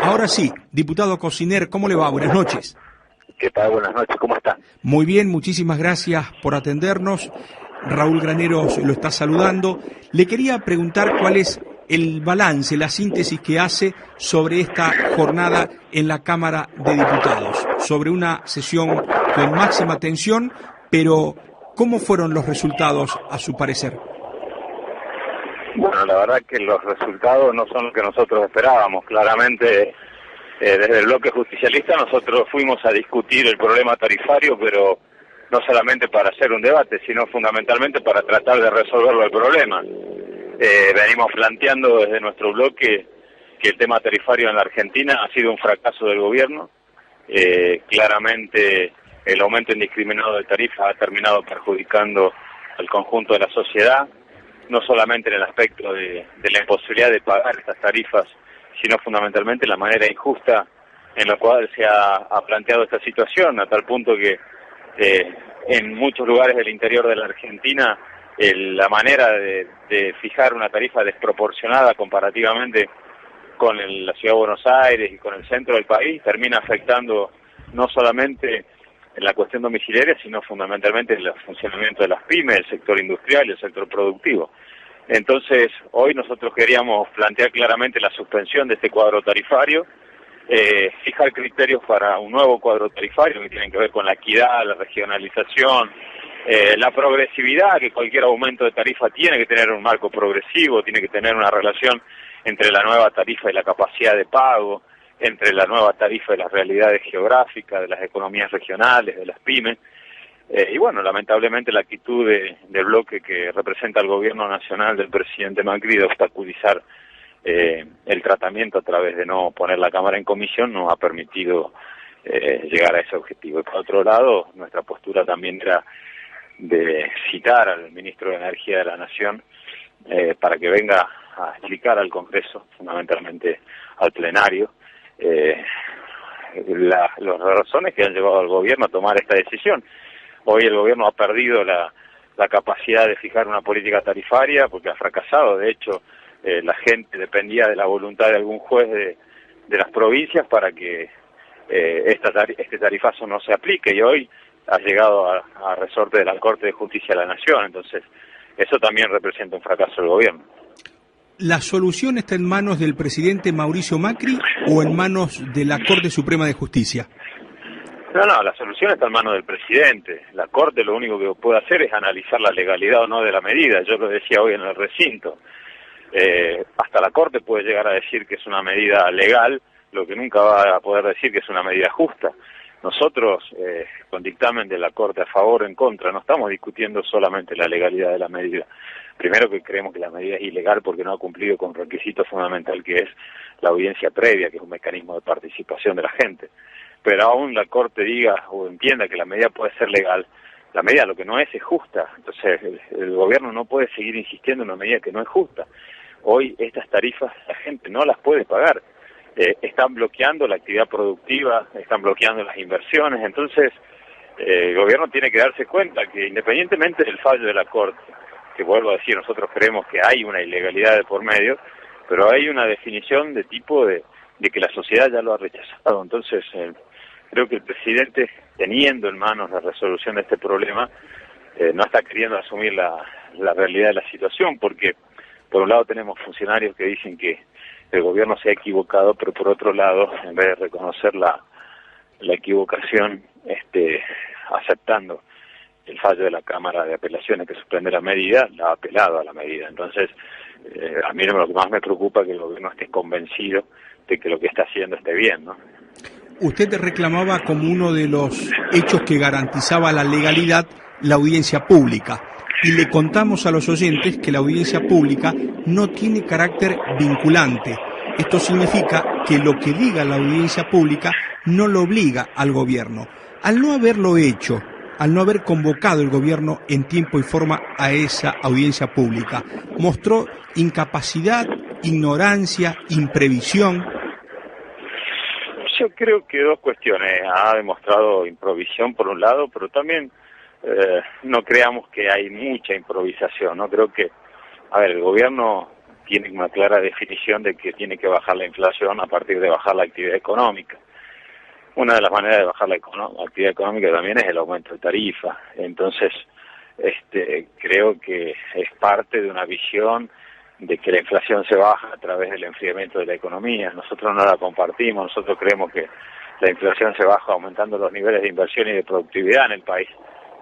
Ahora sí, diputado Cosiner, ¿cómo le va? Buenas noches. ¿Qué tal? Buenas noches, ¿cómo está? Muy bien, muchísimas gracias por atendernos. Raúl Graneros lo está saludando. Le quería preguntar cuál es el balance, la síntesis que hace sobre esta jornada en la Cámara de Diputados, sobre una sesión con máxima tensión, pero ¿cómo fueron los resultados a su parecer? Bueno, la verdad que los resultados no son los que nosotros esperábamos. Claramente, desde el bloque justicialista nosotros fuimos a discutir el problema tarifario, pero no solamente para hacer un debate, sino fundamentalmente para tratar de resolverlo el problema. Venimos planteando desde nuestro bloque que el tema tarifario en la Argentina ha sido un fracaso del gobierno. Claramente el aumento indiscriminado de tarifas ha terminado perjudicando al conjunto de la sociedad, no solamente en el aspecto de la imposibilidad de pagar estas tarifas, sino fundamentalmente la manera injusta en la cual se ha planteado esta situación, a tal punto que en muchos lugares del interior de la Argentina la manera de fijar una tarifa desproporcionada comparativamente con la ciudad de Buenos Aires y con el centro del país termina afectando no solamente en la cuestión domiciliaria, sino fundamentalmente en el funcionamiento de las pymes, el sector industrial y el sector productivo. Entonces, hoy nosotros queríamos plantear claramente la suspensión de este cuadro tarifario, fijar criterios para un nuevo cuadro tarifario que tienen que ver con la equidad, la regionalización, la progresividad, que cualquier aumento de tarifa tiene que tener un marco progresivo, tiene que tener una relación entre la nueva tarifa y la capacidad de pago, entre la nueva tarifa y las realidades geográficas, de las economías regionales, de las pymes. Y bueno, lamentablemente la actitud del bloque que representa al gobierno nacional del presidente Macri de obstaculizar el tratamiento a través de no poner la Cámara en comisión no ha permitido llegar a ese objetivo. Y por otro lado, nuestra postura también era de citar al ministro de Energía de la Nación para que venga a explicar al Congreso, fundamentalmente al plenario, las razones que han llevado al gobierno a tomar esta decisión. Hoy el gobierno ha perdido la capacidad de fijar una política tarifaria porque ha fracasado. De hecho, la gente dependía de la voluntad de algún juez de las provincias para que este tarifazo no se aplique, y hoy ha llegado a resorte de la Corte de Justicia de la Nación. Entonces, eso también representa un fracaso del gobierno. ¿La solución está en manos del presidente Mauricio Macri o en manos de la Corte Suprema de Justicia? No, la solución está en manos del presidente. La Corte lo único que puede hacer es analizar la legalidad o no de la medida. Yo lo decía hoy en el recinto. Hasta la Corte puede llegar a decir que es una medida legal, lo que nunca va a poder decir que es una medida justa. Nosotros, con dictamen de la Corte a favor o en contra, no estamos discutiendo solamente la legalidad de la medida. Primero, que creemos que la medida es ilegal porque no ha cumplido con un requisito fundamental, que es la audiencia previa, que es un mecanismo de participación de la gente. Pero aún la Corte diga o entienda que la medida puede ser legal, la medida lo que no es justa. Entonces el gobierno no puede seguir insistiendo en una medida que no es justa. Hoy estas tarifas la gente no las puede pagar. Están bloqueando la actividad productiva, están bloqueando las inversiones. Entonces el gobierno tiene que darse cuenta que, independientemente del fallo de la Corte, que vuelvo a decir, nosotros creemos que hay una ilegalidad de por medio, pero hay una definición de tipo de que la sociedad ya lo ha rechazado. Entonces creo que el presidente, teniendo en manos la resolución de este problema, no está queriendo asumir la realidad de la situación, porque por un lado tenemos funcionarios que dicen que el gobierno se ha equivocado, pero por otro lado, en vez de reconocer la equivocación, aceptando el fallo de la Cámara de Apelaciones que suspende la medida, la ha apelado a la medida. Entonces, a mí lo que más me preocupa es que el gobierno esté convencido de que lo que está haciendo esté bien, ¿no? Usted reclamaba como uno de los hechos que garantizaba la legalidad la audiencia pública, y le contamos a los oyentes que la audiencia pública no tiene carácter vinculante. Esto significa que lo que diga la audiencia pública no lo obliga al gobierno. Al no haberlo hecho, al no haber convocado el gobierno en tiempo y forma a esa audiencia pública, mostró incapacidad, ignorancia, imprevisión. Yo creo que dos cuestiones. Ha demostrado improvisión por un lado, pero también no creamos que hay mucha improvisación, ¿no? Creo que, el gobierno tiene una clara definición de que tiene que bajar la inflación a partir de bajar la actividad económica. Una de las maneras de bajar la actividad económica también es el aumento de tarifa. Entonces, creo que es parte de una visión de que la inflación se baja a través del enfriamiento de la economía. Nosotros no la compartimos, nosotros creemos que la inflación se baja aumentando los niveles de inversión y de productividad en el país.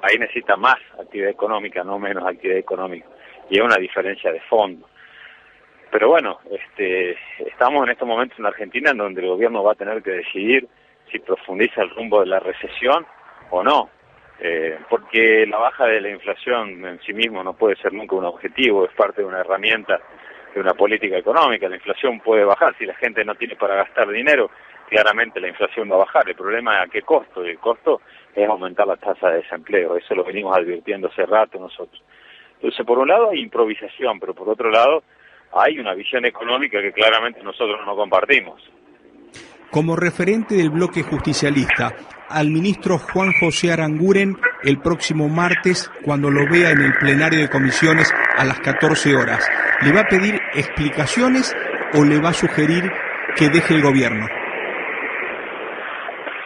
Ahí necesita más actividad económica, no menos actividad económica. Y hay una diferencia de fondo. Pero bueno, estamos en estos momentos en Argentina en donde el gobierno va a tener que decidir si profundiza el rumbo de la recesión o no. Porque la baja de la inflación en sí mismo no puede ser nunca un objetivo, es parte de una herramienta de una política económica. La inflación puede bajar, si la gente no tiene para gastar dinero, claramente la inflación va a bajar. El problema es a qué costo, y el costo es aumentar la tasa de desempleo, eso lo venimos advirtiendo hace rato nosotros. Entonces, por un lado hay improvisación, pero por otro lado hay una visión económica que claramente nosotros no compartimos. Como referente del bloque justicialista, al ministro Juan José Aranguren el próximo martes, cuando lo vea en el plenario de comisiones a las 14 horas, ¿le va a pedir explicaciones o le va a sugerir que deje el gobierno?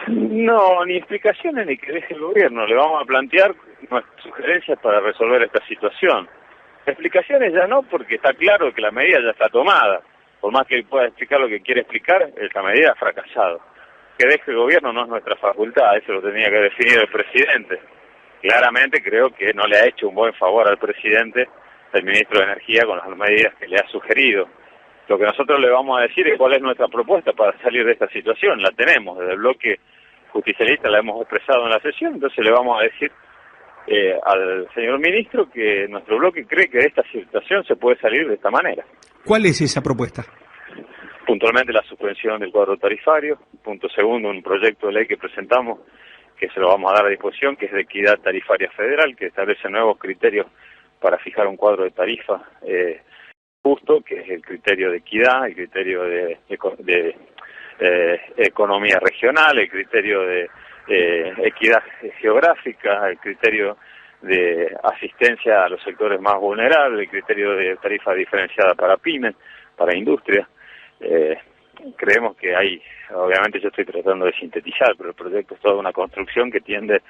No, ni explicaciones ni que deje el gobierno. Le vamos a plantear nuestras sugerencias para resolver esta situación. Explicaciones ya no, porque está claro que la medida ya está tomada. Por más que pueda explicar lo que quiere explicar, esta medida ha fracasado. Que deje el gobierno no es nuestra facultad, eso lo tenía que definir el presidente. Claramente creo que no le ha hecho un buen favor al presidente, el ministro de Energía, con las medidas que le ha sugerido. Lo que nosotros le vamos a decir es cuál es nuestra propuesta para salir de esta situación. La tenemos, desde el bloque justicialista la hemos expresado en la sesión, entonces le vamos a decir al señor ministro que nuestro bloque cree que de esta situación se puede salir de esta manera. ¿Cuál es esa propuesta? Puntualmente la suspensión del cuadro tarifario. Punto segundo, un proyecto de ley que presentamos, que se lo vamos a dar a disposición, que es de equidad tarifaria federal, que establece nuevos criterios para fijar un cuadro de tarifa justo, que es el criterio de equidad, el criterio de economía regional, el criterio de equidad geográfica, el criterio de asistencia a los sectores más vulnerables, el criterio de tarifa diferenciada para pymes, para industria. Creemos que hay, obviamente yo estoy tratando de sintetizar, pero el proyecto es toda una construcción que tiende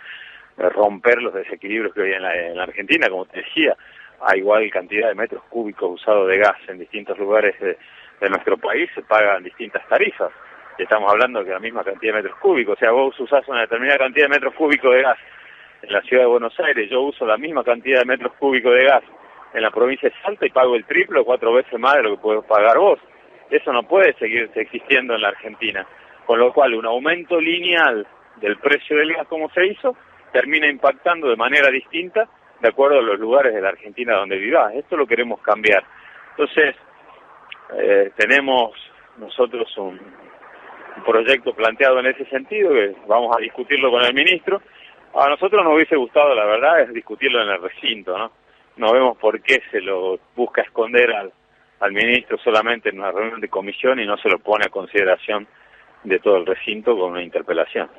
a romper los desequilibrios que hay en la Argentina. Como te decía, hay igual cantidad de metros cúbicos usados de gas en distintos lugares de nuestro país, se pagan distintas tarifas. Estamos hablando de la misma cantidad de metros cúbicos, o sea, vos usás una determinada cantidad de metros cúbicos de gas en la ciudad de Buenos Aires, yo uso la misma cantidad de metros cúbicos de gas en la provincia de Salta y pago el triple o 4 veces más de lo que puedes pagar vos. Eso no puede seguir existiendo en la Argentina, con lo cual un aumento lineal del precio del gas como se hizo, termina impactando de manera distinta de acuerdo a los lugares de la Argentina donde vivás. Esto lo queremos cambiar. Entonces, tenemos nosotros un proyecto planteado en ese sentido, que vamos a discutirlo con el ministro. A nosotros nos hubiese gustado, la verdad, es discutirlo en el recinto, ¿no? No vemos por qué se lo busca esconder al ministro solamente en una reunión de comisión y no se lo pone a consideración de todo el recinto con una interpelación.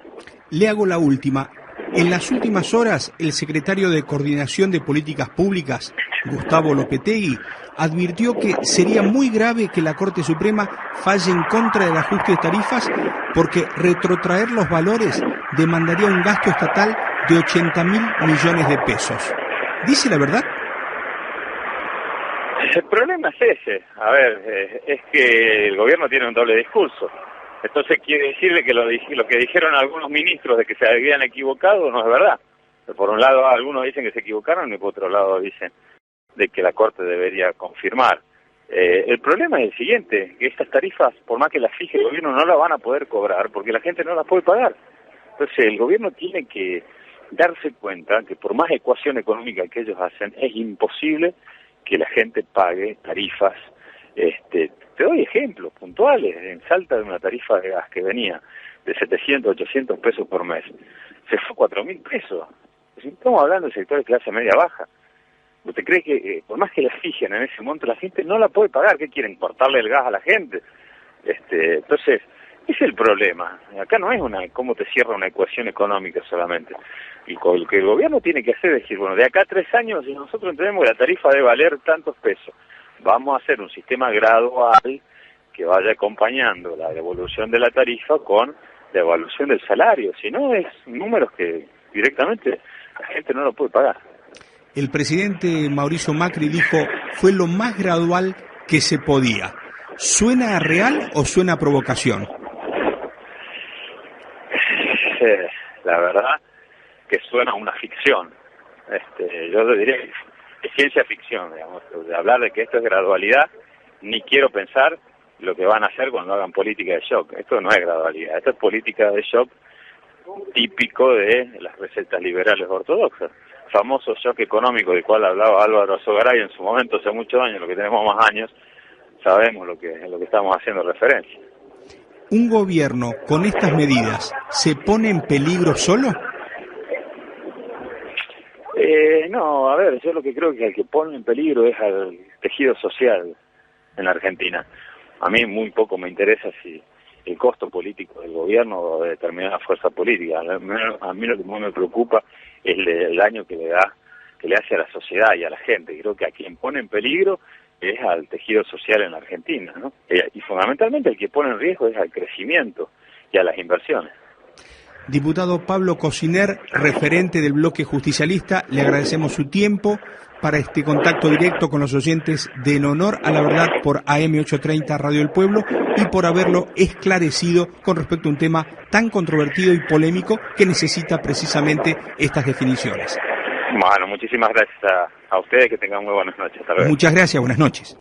Le hago la última. En las últimas horas, el secretario de Coordinación de Políticas Públicas, Gustavo Lopetegui, advirtió que sería muy grave que la Corte Suprema falle en contra del ajuste de tarifas porque retrotraer los valores demandaría un gasto estatal de 80.000 millones de pesos. ¿Dice la verdad? El problema es ese. A ver, es que el gobierno tiene un doble discurso. Entonces quiere decirle que lo que dijeron algunos ministros de que se habían equivocado no es verdad. Por un lado algunos dicen que se equivocaron y por otro lado dicen de que la Corte debería confirmar. El problema es el siguiente, que estas tarifas, por más que las fije el gobierno, no las van a poder cobrar porque la gente no las puede pagar. Entonces el gobierno tiene que darse cuenta que por más ecuación económica que ellos hacen, es imposible que la gente pague tarifas. Te doy ejemplos puntuales. En Salta, de una tarifa de gas que venía de 700, 800 pesos por mes, se fue a 4.000 pesos. Estamos hablando del sector de clase media-baja. ¿Usted cree que por más que la fijen en ese monto, la gente no la puede pagar? ¿Qué quieren? ¿Cortarle el gas a la gente? Entonces, ese es el problema. Acá no es cómo te cierra una ecuación económica solamente. Y lo que el gobierno tiene que hacer es decir, bueno, de acá a 3 años, si nosotros entendemos que la tarifa debe valer tantos pesos, vamos a hacer un sistema gradual que vaya acompañando la devolución de la tarifa con la evaluación del salario, si no es números que directamente la gente no lo puede pagar. El presidente Mauricio Macri dijo, fue lo más gradual que se podía. ¿Suena real o suena a provocación? La verdad que suena a una ficción. Yo le diría que es ciencia ficción, digamos, de hablar de que esto es gradualidad, ni quiero pensar lo que van a hacer cuando hagan política de shock. Esto no es gradualidad, esto es política de shock típico de las recetas liberales ortodoxas. Famoso shock económico del cual hablaba Álvaro Sogaray en su momento, hace muchos años, lo que tenemos más años, sabemos lo que estamos haciendo referencia. ¿Un gobierno con estas medidas se pone en peligro solo? No, a ver, yo lo que creo que el que pone en peligro es al tejido social en la Argentina. A mí muy poco me interesa si el costo político del gobierno o de determinada fuerza política. A mí lo que más me preocupa es el daño que le hace a la sociedad y a la gente. Creo que a quien pone en peligro es al tejido social en la Argentina, ¿no? Y fundamentalmente el que pone en riesgo es al crecimiento y a las inversiones. Diputado Pablo Cociner, referente del bloque justicialista, le agradecemos su tiempo para este contacto directo con los oyentes de En Honor a la Verdad por AM830 Radio del Pueblo y por haberlo esclarecido con respecto a un tema tan controvertido y polémico que necesita precisamente estas definiciones. Bueno, muchísimas gracias a ustedes, que tengan muy buenas noches. Hasta luego. Muchas gracias, buenas noches.